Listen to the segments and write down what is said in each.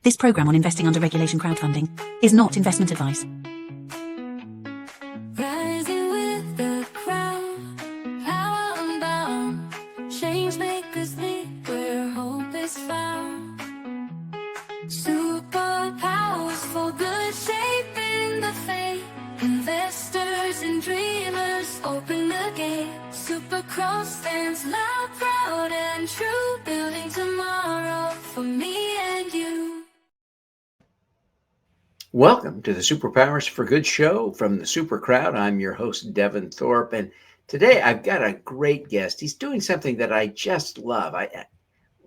This program on investing under regulation crowdfunding is not investment advice. Rising with the crowd, power unbound, change makers lead where hope is found. Superpowers for good, shaping the fate. Investors and dreamers open the gate. Super Crow stands loud, proud, and true, building tomorrow for me and you. Welcome to the Superpowers for Good show from the Super Crowd. I'm your host, Devin Thorpe, and today I've got a great guest. He's doing something that I just love. I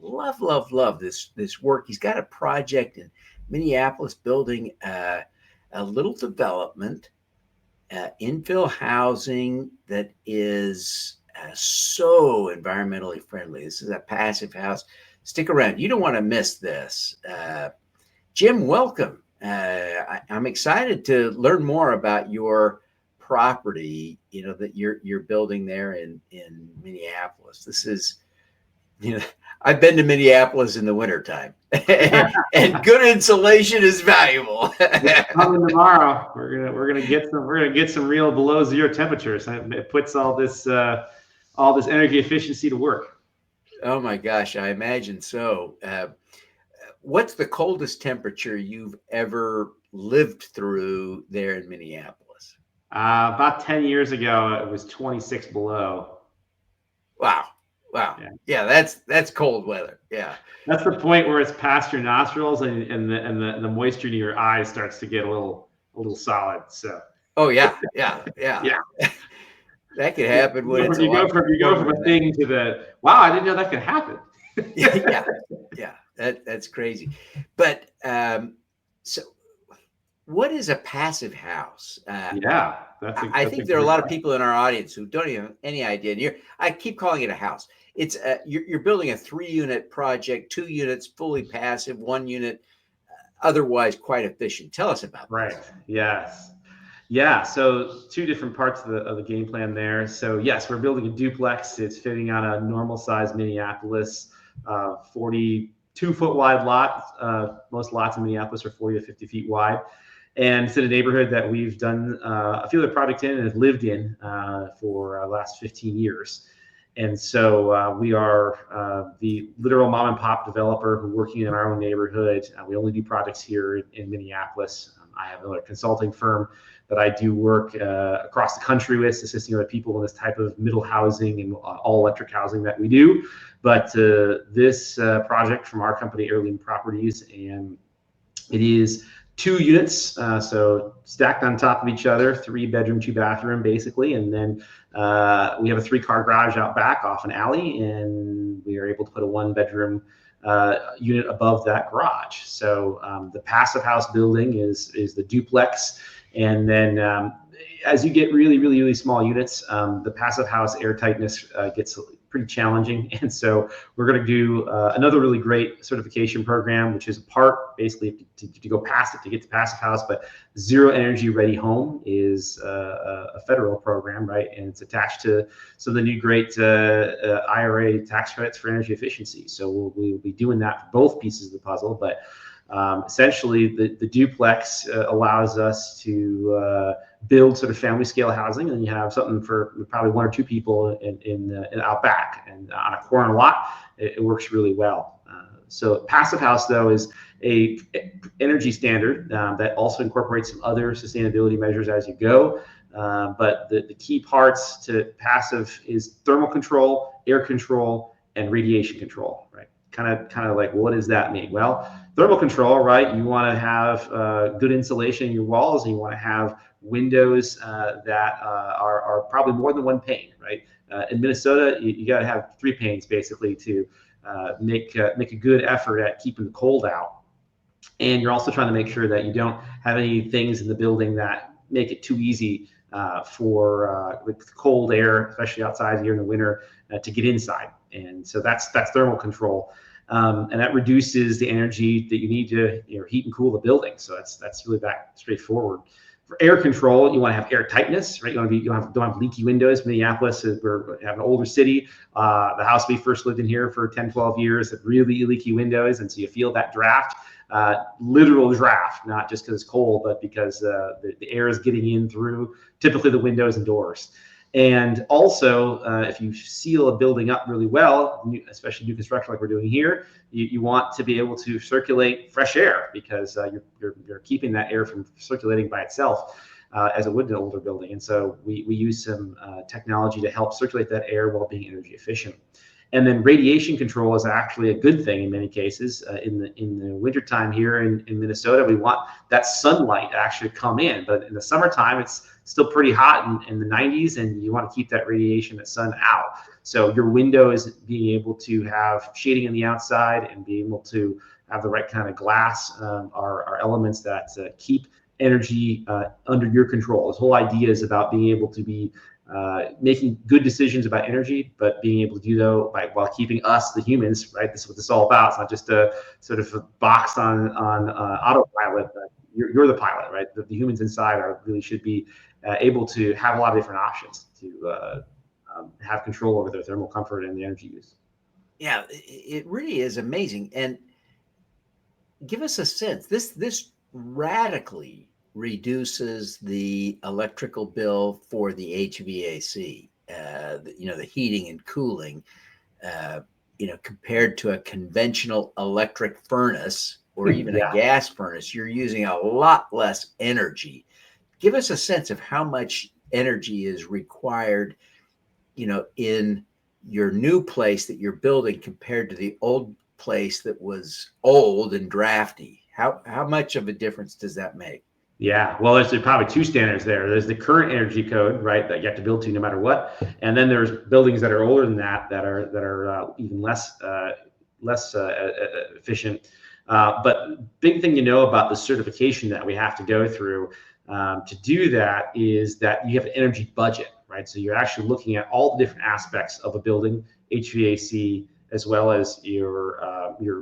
love this work. He's got a project in Minneapolis building a little development, infill housing that is so environmentally friendly. This is a passive house. Stick around. You don't want to miss this. Jim, welcome. I'm excited to learn more about your property, that you're building there in Minneapolis. This is, I've been to Minneapolis in the wintertime and good insulation is valuable. Coming tomorrow, we're gonna get some real below zero temperatures. It puts all this energy efficiency to work. Oh my gosh, I imagine so. What's the coldest temperature you've ever lived through there in Minneapolis? About 10 years ago, it was 26 below. Wow. Yeah, that's cold weather. Yeah. That's the point where it's past your nostrils and the moisture in your eyes starts to get a little solid. So. Oh yeah. That could happen when you go from a thing to the wow, I didn't know that could happen. Yeah. That's crazy. But so what is a passive house? I think there are a lot of people in our audience who don't even have any idea. I keep calling it a house. It's you're building a 3-unit project, 2 units fully passive, 1 unit otherwise quite efficient. Tell us about that. Right. Yes. Yeah. So 2 different parts of the game plan there. So yes, we're building a duplex. It's fitting on a normal size Minneapolis, 42-foot wide lot. Most lots in Minneapolis are 40 to 50 feet wide. And it's in a neighborhood that we've done a few other projects in and have lived in for the last 15 years. And so we are the literal mom and pop developer who working in our own neighborhood. We only do projects here in Minneapolis. I have another consulting firm that I do work across the country with, assisting other people in this type of middle housing and all electric housing that we do. But this project from our company, Heirloom Properties, and it is 2 units, so stacked on top of each other, 3 bedroom, 2 bathroom, basically. And then we have a 3-car garage out back off an alley, and we are able to put a 1-bedroom unit above that garage. So the passive house building is the duplex. And then as you get really small units, the passive house airtightness gets pretty challenging. And so we're going to do another really great certification program, which is a part basically to go past it, to get to passive house. But Zero Energy Ready Home is a federal program, right? And it's attached to some of the new great IRA tax credits for energy efficiency. So we'll be doing that for both pieces of the puzzle. But essentially, the duplex allows us to build sort of family scale housing, and you have something for probably 1 or 2 people in out back, and on a corner lot, it works really well. So passive house though is a energy standard that also incorporates some other sustainability measures as you go. But the key parts to passive is thermal control, air control, and radiation control, right? Kind of like, what does that mean? Well, thermal control, right? You want to have good insulation in your walls, and you want to have windows that are probably more than 1 pane, right? In Minnesota, you got to have 3 panes basically to make a good effort at keeping the cold out. And you're also trying to make sure that you don't have any things in the building that make it too easy for with cold air, especially outside here in the winter, to get inside. And so that's thermal control. And that reduces the energy that you need to heat and cool the building. So that's really that straightforward. For air control, you want to have air tightness, right? You don't have leaky windows. Minneapolis we have an older city. The house we first lived in here for 10, 12 years had really leaky windows, and so you feel that draft. literal draft, not just because it's cold, but because the air is getting in through typically the windows and doors. And also, if you seal a building up really well, especially new construction like we're doing here, you want to be able to circulate fresh air, because you're keeping that air from circulating by itself, as it would in an older building. And so we use some technology to help circulate that air while being energy efficient. And then radiation control is actually a good thing in many cases. In the wintertime here in Minnesota, we want that sunlight to actually come in. But in the summertime, it's still pretty hot in the 90s, and you want to keep that radiation, that sun out. So your windows being able to have shading on the outside and being able to have the right kind of glass are elements that keep energy under your control. This whole idea is about being able to be making good decisions about energy, but being able to do though while keeping us, the humans, right? This is what this is all about. It's not just a sort of a box on autopilot. But you're the pilot, right? The humans inside really should be able to have a lot of different options to have control over their thermal comfort and the energy use. Yeah, it really is amazing. And give us a sense. This radically reduces the electrical bill for the HVAC, the heating and cooling, compared to a conventional electric furnace or even a gas furnace. You're using a lot less energy. Give us a sense of how much energy is required, in your new place that you're building compared to the old place that was old and drafty. How much of a difference does that make? Yeah, well, there's probably two standards there. There's the current energy code, right, that you have to build to no matter what, and then there's buildings that are older than that are even less efficient. But big thing about the certification that we have to go through to do that is that you have an energy budget, right? So you're actually looking at all the different aspects of a building, HVAC, as well as your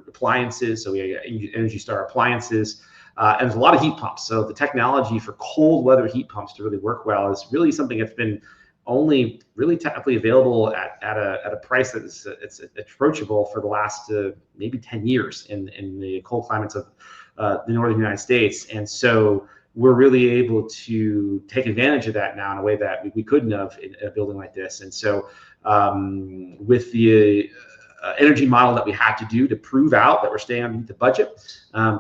appliances. So we have Energy Star appliances. And there's a lot of heat pumps. So the technology for cold weather heat pumps to really work well is really something that's been only really technically available at a price that is it's approachable for the last maybe 10 years in the cold climates of the northern United States. And so we're really able to take advantage of that now in a way that we couldn't have in a building like this. And so with the energy model that we had to do to prove out that we're staying underneath the budget.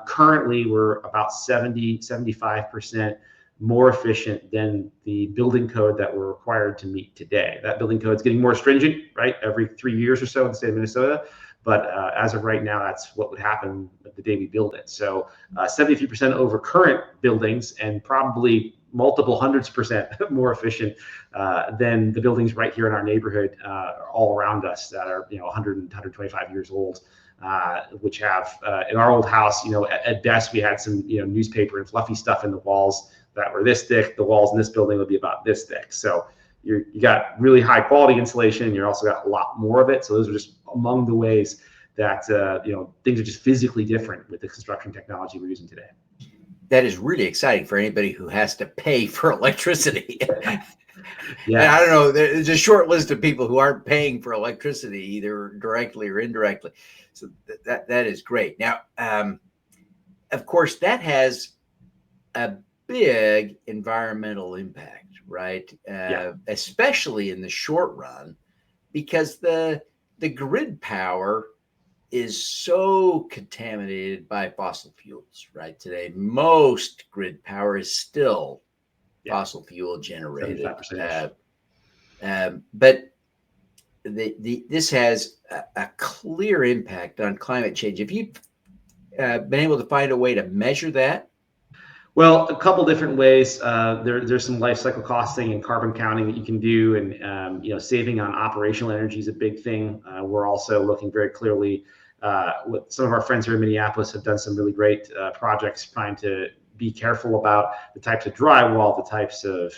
Currently, we're about 75% more efficient than the building code that we're required to meet today. That building code is getting more stringent, right? Every 3 years or so in the state of Minnesota. But as of right now, that's what would happen the day we build it. So 73% over current buildings, and probably multiple hundreds percent more efficient than the buildings right here in our neighborhood all around us that are 100 and 125 years old, which have in our old house, at best we had some newspaper and fluffy stuff in the walls that were this thick. The walls in this building would be about this thick. So you got really high quality insulation, and you also got a lot more of it. So those are just among the ways that things are just physically different with the construction technology we're using today. That is really exciting for anybody who has to pay for electricity. Yeah, I don't know. There's a short list of people who aren't paying for electricity, either directly or indirectly. So that is great. Now, of course, that has a big environmental impact, right? Especially in the short run, because the grid power is so contaminated by fossil fuels, right? Today, most grid power is still fossil fuel generated. But this has a clear impact on climate change. Have you been able to find a way to measure that? Well, a couple different ways. There's some life cycle costing and carbon counting that you can do, and saving on operational energy is a big thing. We're also looking very clearly. With some of our friends here in Minneapolis have done some really great projects trying to be careful about the types of drywall, the types of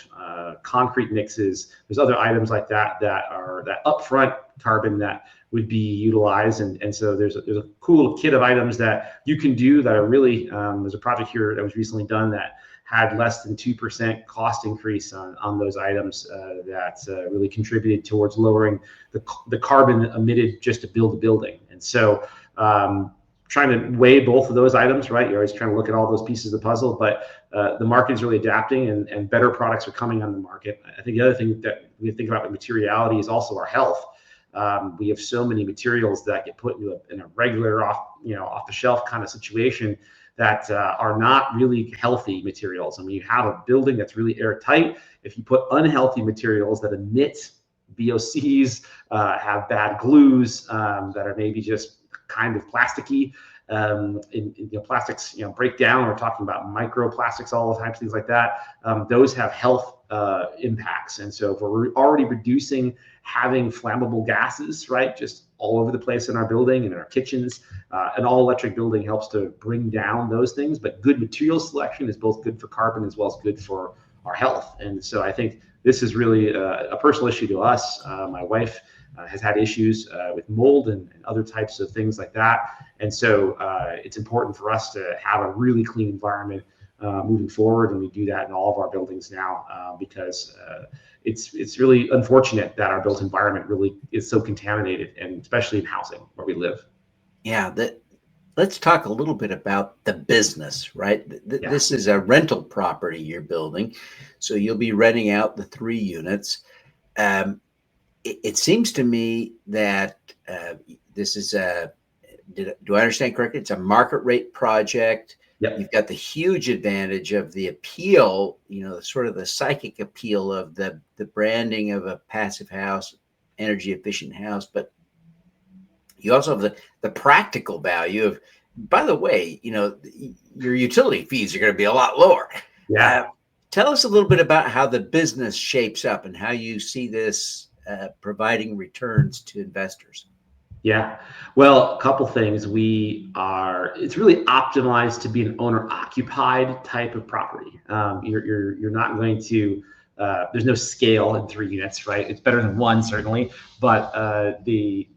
concrete mixes. There's other items like that are that upfront carbon that would be utilized, and so there's a cool kit of items that you can do that are really there's a project here that was recently done that had less than 2% cost increase on those items that really contributed towards lowering the carbon emitted just to build a building. And so trying to weigh both of those items, right? You're always trying to look at all those pieces of the puzzle, but the market is really adapting, and better products are coming on the market. I think the other thing that we think about with materiality is also our health. We have so many materials that get put in a regular off the shelf kind of situation that are not really healthy materials. I mean, you have a building that's really airtight. If you put unhealthy materials that emit VOCs, have bad glues that are maybe just kind of plasticky, plastics break down. We're talking about microplastics, all the types, things like that. Those have health impacts. And so if we're already reducing having flammable gases, right, just all over the place in our building and in our kitchens, an all electric building helps to bring down those things. But good material selection is both good for carbon as well as good for our health. And so I think this is really a personal issue to us. My wife has had issues with mold and other types of things like that. And so it's important for us to have a really clean environment moving forward. And we do that in all of our buildings now because it's really unfortunate that our built environment really is so contaminated, and especially in housing where we live. Yeah, let's talk a little bit about the business, right? Yeah. This is a rental property you're building, so you'll be renting out the 3 units. It seems to me that this is do I understand correctly? It's a market rate project. Yep. You've got the huge advantage of the appeal, sort of the psychic appeal of the branding of a passive house, energy efficient house, but you also have the practical value of, by the way, your utility fees are going to be a lot lower. Yeah. Tell us a little bit about how the business shapes up and how you see this providing returns to investors. Yeah. Well, a couple things. It's really optimized to be an owner occupied type of property. You're not going to, there's no scale in 3 units, right? It's better than 1, certainly. But the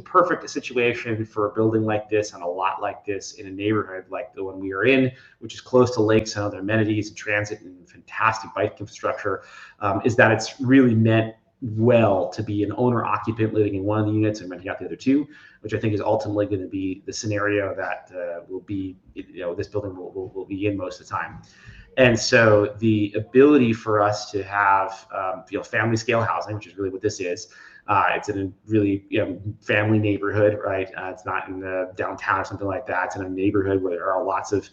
perfect situation for a building like this on a lot like this in a neighborhood like the one we are in, which is close to lakes and other amenities and transit and fantastic bike infrastructure, is that it's really meant well to be an owner occupant living in one of the units and renting out the other 2, which I think is ultimately going to be the scenario that will be, this building will be in most of the time. And so the ability for us to have family scale housing, which is really what this is, it's in a really family neighborhood, right? It's not in the downtown or something like that. It's in a neighborhood where there are lots of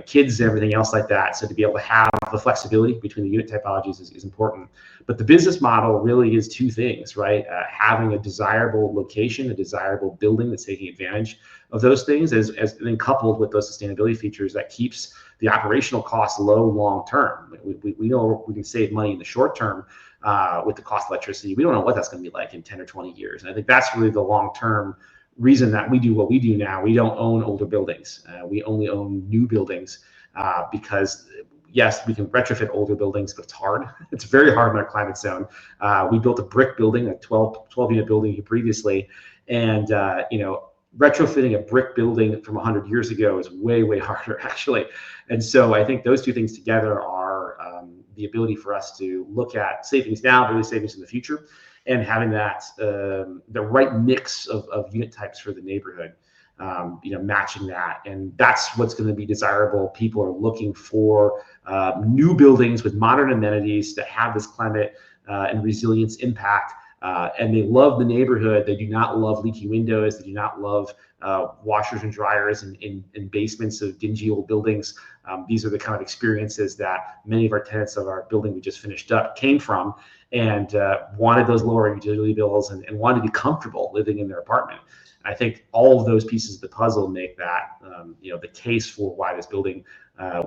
kids and everything else like that. So to be able to have the flexibility between the unit typologies is important. But the business model really is 2 things, right? Having a desirable location, a desirable building that's taking advantage of those things, and then coupled with those sustainability features that keeps the operational costs low long term. We know we can save money in the short term with the cost of electricity. We don't know what that's going to be like in 10 or 20 years. And I think that's really the long term reason that we do what we do now. We don't own older buildings. We only own new buildings because yes, we can retrofit older buildings, but it's hard. It's very hard in our climate zone. We built a brick building, a 12 unit building here previously. And, retrofitting a brick building from 100 years ago is way, way harder, actually. And so I think those 2 things together are the ability for us to look at savings now, but really savings in the future, and having that the right mix of unit types for the neighborhood, matching that. And that's what's going to be desirable. People are looking for new buildings with modern amenities that have this climate and resilience impact. And they love the neighborhood. They do not love leaky windows. They do not love washers and dryers in basements of dingy old buildings. These are the kind of experiences that many of our tenants of our building we just finished up came from, and wanted those lower utility bills and wanted to be comfortable living in their apartment. And I think all of those pieces of the puzzle make that the case for why this building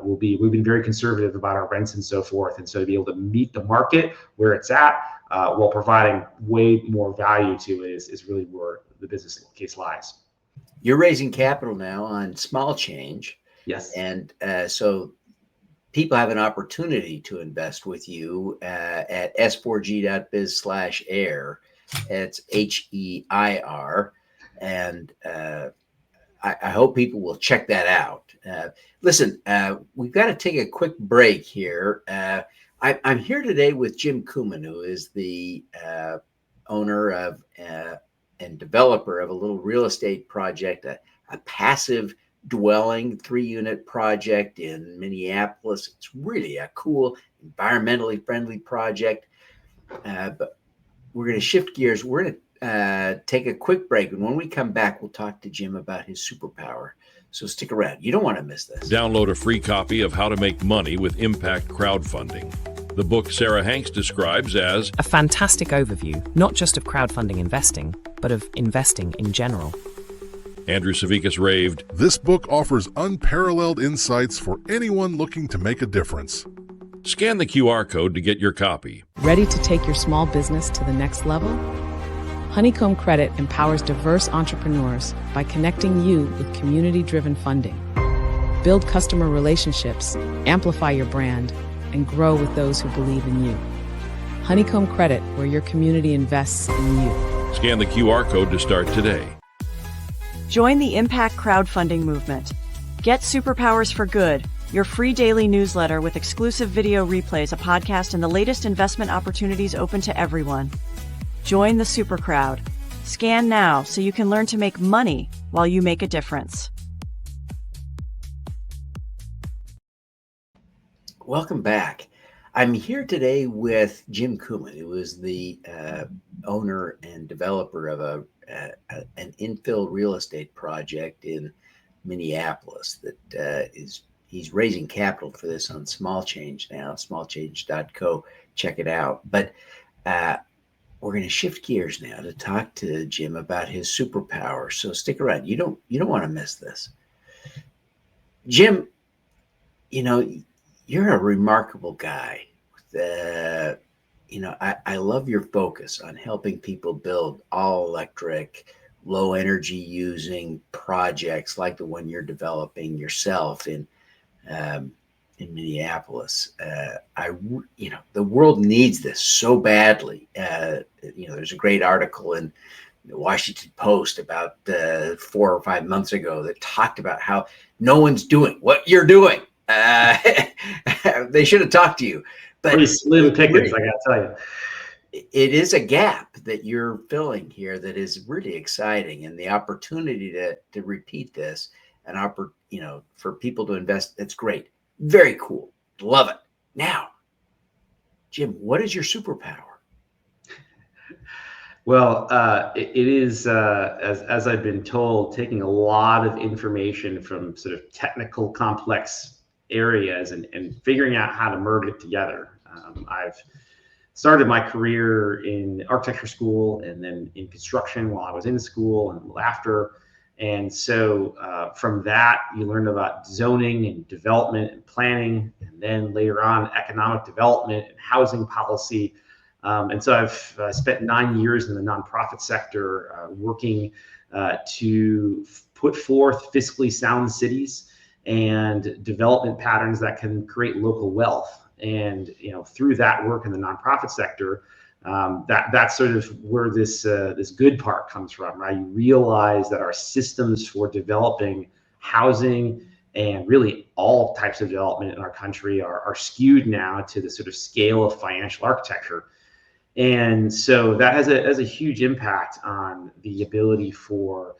will be. We've been very conservative about our rents and so forth, and so to be able to meet the market where it's at while providing way more value to it is really where the business case lies. You're raising capital now on small change. Yes. And so people have an opportunity to invest with you at s4g.biz/air. It's HEIR. And I hope people will check that out. Listen, we've got to take a quick break here. I'm here today with Jim Kumon, who is the owner of and developer of a little real estate project, a a passive dwelling 3-unit project in Minneapolis. It's really a cool, environmentally friendly project. But we're going to shift gears. We're going to take a quick break. And when we come back, we'll talk to Jim about his superpower. So stick around. You don't want to miss this. Download a free copy of How to Make Money with Impact Crowdfunding. The book Sarah Hanks describes as a fantastic overview, not just of crowdfunding investing, but of investing in general. Andrew Savickas raved, "This book offers unparalleled insights for anyone looking to make a difference." Scan the QR code to get your copy. Ready to take your small business to the next level? Honeycomb Credit empowers diverse entrepreneurs by connecting you with community-driven funding. Build customer relationships, amplify your brand, and grow with those who believe in you. Honeycomb Credit, where your community invests in you. Scan the QR code to start today. Join the Impact Crowdfunding movement. Get Superpowers for Good, your free daily newsletter with exclusive video replays, a podcast, and the latest investment opportunities open to everyone. Join the super crowd. Scan now so you can learn to make money while you make a difference. Welcome back. I'm here today with Jim Kumon, who is the owner and developer of an infill real estate project in Minneapolis that he's raising capital for this on Small Change now, smallchange.co. Check it out. But we're going to shift gears now to talk to Jim about his superpower. So stick around. You don't want to miss this. Jim, you're a remarkable guy. I love your focus on helping people build all electric, low energy using projects like the one you're developing yourself in Minneapolis. The world needs this so badly. There's a great article in the Washington Post about 4 or 5 months ago that talked about how no one's doing what you're doing. They should have talked to you. But pretty slim pickings, I gotta tell you. It is a gap that you're filling here that is really exciting, and the opportunity to repeat this and for people to invest. That's great. Very cool. Love it. Now, Jim, what is your superpower? Well, it is, as I've been told, taking a lot of information from sort of technical, complex areas and figuring out how to merge it together. I've started my career in architecture school and then in construction while I was in school and after. And so from that, you learn about zoning and development and planning, and then later on, economic development and housing policy. And so I've spent 9 years in the nonprofit sector working to put forth fiscally sound cities and development patterns that can create local wealth. And through that work in the nonprofit sector, that's sort of where this good part comes from, right? You realize that our systems for developing housing and really all types of development in our country are skewed now to the sort of scale of financial architecture. And so that has a huge impact on the ability for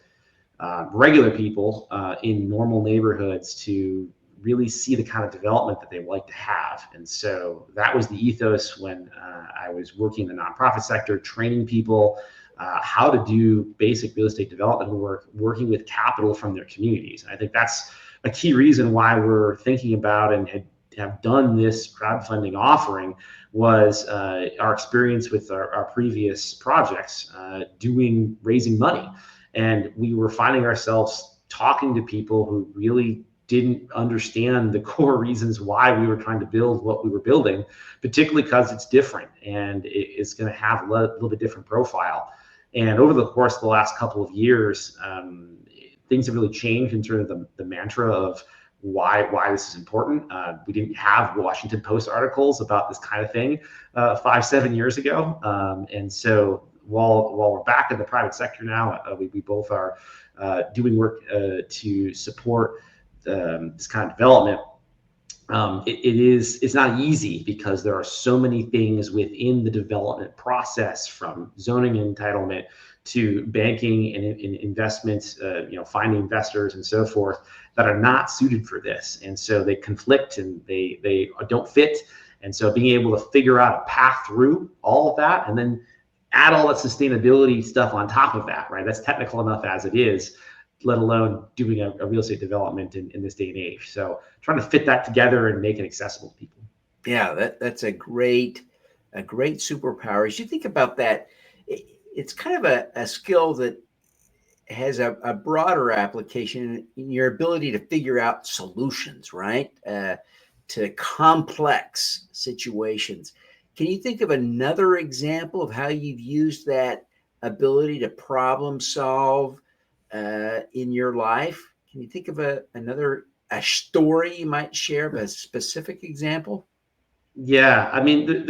regular people in normal neighborhoods to really see the kind of development that they would like to have. And so that was the ethos when I was working in the nonprofit sector, training people how to do basic real estate development work, working with capital from their communities. And I think that's a key reason why we're thinking about and have done this crowdfunding offering was our experience with our previous projects raising money. And we were finding ourselves talking to people who really didn't understand the core reasons why we were trying to build what we were building, particularly because it's different and it's going to have a little bit different profile. And over the course of the last couple of years, things have really changed in terms of the mantra of why this is important. We didn't have Washington Post articles about this kind of thing 5-7 years ago. And so while we're back in the private sector now, we both are doing work to support this kind of development. It's not easy because there are so many things within the development process, from zoning and entitlement to banking and investments, finding investors and so forth that are not suited for this. And so they conflict and they don't fit. And so being able to figure out a path through all of that and then add all that sustainability stuff on top of that, right? That's technical enough as it is, let alone doing a real estate development in this day and age. So trying to fit that together and make it accessible to people. Yeah, that's a great superpower. As you think about that, it's kind of a skill that has a broader application in your ability to figure out solutions, right? To complex situations. Can you think of another example of how you've used that ability to problem solve in your life? Can you think of a story you might share of a specific example? Yeah, I mean, the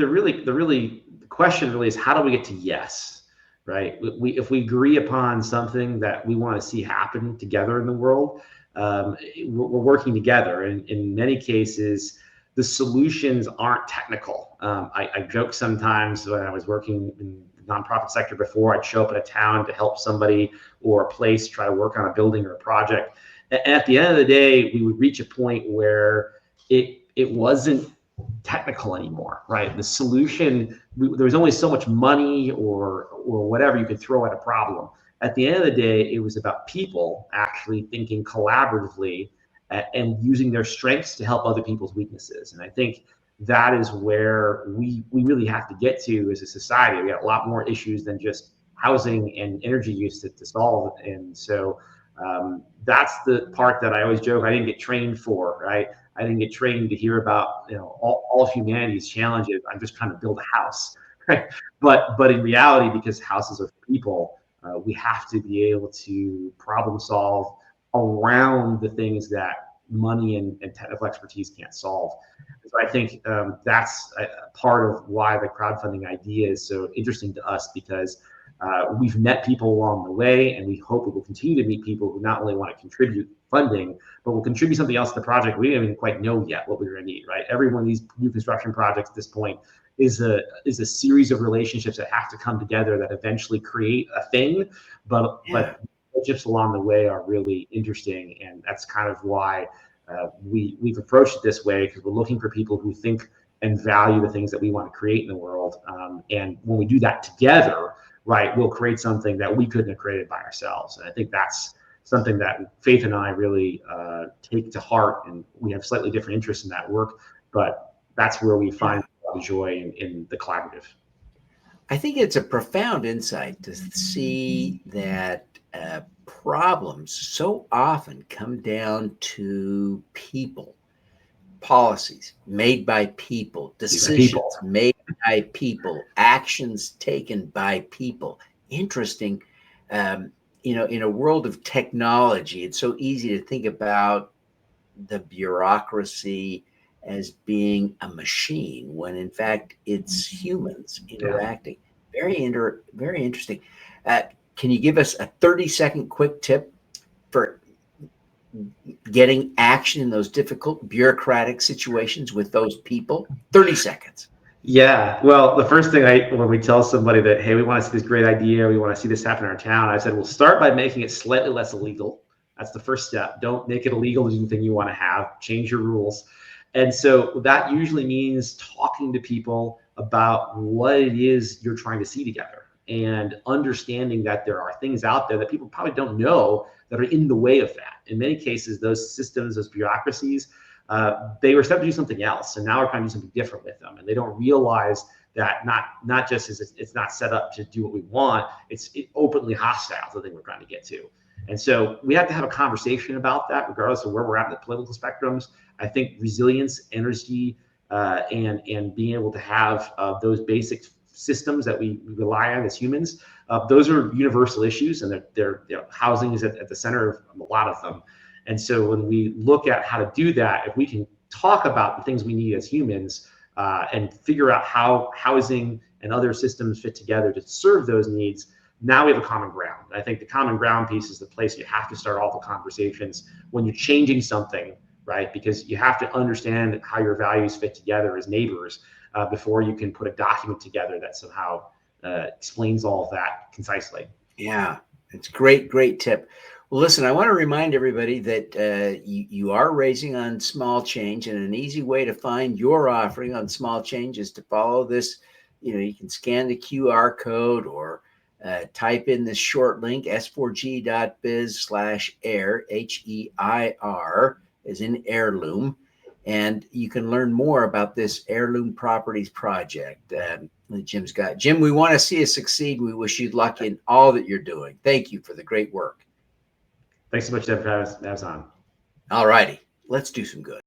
question really is, how do we get to yes, right? If we agree upon something that we want to see happen together in the world, we're working together. And in many cases, the solutions aren't technical. I joke sometimes when I was working in the nonprofit sector before, I'd show up in a town to help somebody or a place try to work on a building or a project. And at the end of the day, we would reach a point where it wasn't technical anymore, right? The solution, there was only so much money or whatever you could throw at a problem. At the end of the day, it was about people actually thinking collaboratively and using their strengths to help other people's weaknesses. And I think that is where we really have to get to as a society. We got a lot more issues than just housing and energy use to solve. And so that's the part that I always joke I didn't get trained for, right? I didn't get trained to hear about all humanity's challenges. I'm just trying to build a house, right? But in reality, because houses are for people, we have to be able to problem solve around the things that money and technical expertise can't solve. So I think that's a part of why the crowdfunding idea is so interesting to us, because we've met people along the way, and we hope we will continue to meet people who not only want to contribute funding, but will contribute something else to the project we don't even quite know yet what we're going to need, right? Every one of these new construction projects at this point is a series of relationships that have to come together that eventually create a thing, but relationships along the way are really interesting, and that's kind of why we've approached it this way, because we're looking for people who think and value the things that we want to create in the world, and when we do that together, right, we'll create something that we couldn't have created by ourselves. And I think that's something that Faith and I really take to heart, and we have slightly different interests in that work, but that's where we find a lot of joy in the collaborative. I think it's a profound insight to see that problems so often come down to people, policies made by people, decisions made by people, actions taken by people. Interesting. In a world of technology, it's so easy to think about the bureaucracy as being a machine, when in fact it's humans interacting. Very interesting. Can you give us a 30-second quick tip for getting action in those difficult bureaucratic situations with those people? 30 seconds. Yeah, well, the first thing when we tell somebody that, hey, we want to see this great idea, we want to see this happen in our town, I said, we'll start by making it slightly less illegal. That's the first step. Don't make it illegal to do anything you want to have. Change your rules. And so that usually means talking to people about what it is you're trying to see together, and understanding that there are things out there that people probably don't know that are in the way of that. In many cases, those systems, those bureaucracies, they were set to do something else, and now we're trying to do something different with them, and they don't realize that not just is it's not set up to do what we want, it's openly hostile to the thing we're trying to get to. And so we have to have a conversation about that, regardless of where we're at in the political spectrums. I think resilience, energy, and being able to have those basic systems that we rely on as humans, those are universal issues, and they're housing is at the center of a lot of them. And so when we look at how to do that, if we can talk about the things we need as humans and figure out how housing and other systems fit together to serve those needs, now we have a common ground. And I think the common ground piece is the place you have to start all the conversations when you're changing something, right? Because you have to understand how your values fit together as neighbors before you can put a document together that somehow explains all of that concisely. Yeah, it's great, great tip. Well, listen, I want to remind everybody that you are raising on small change, and an easy way to find your offering on small change is to follow this. You can scan the QR code or type in this short link, s4g.biz/heir, HEIR, as in heirloom, and you can learn more about this Heirloom Properties project that Jim's got. Jim, we want to see you succeed. We wish you luck in all that you're doing. Thank you for the great work. Thanks so much, Devin, for having us on. All righty, let's do some good.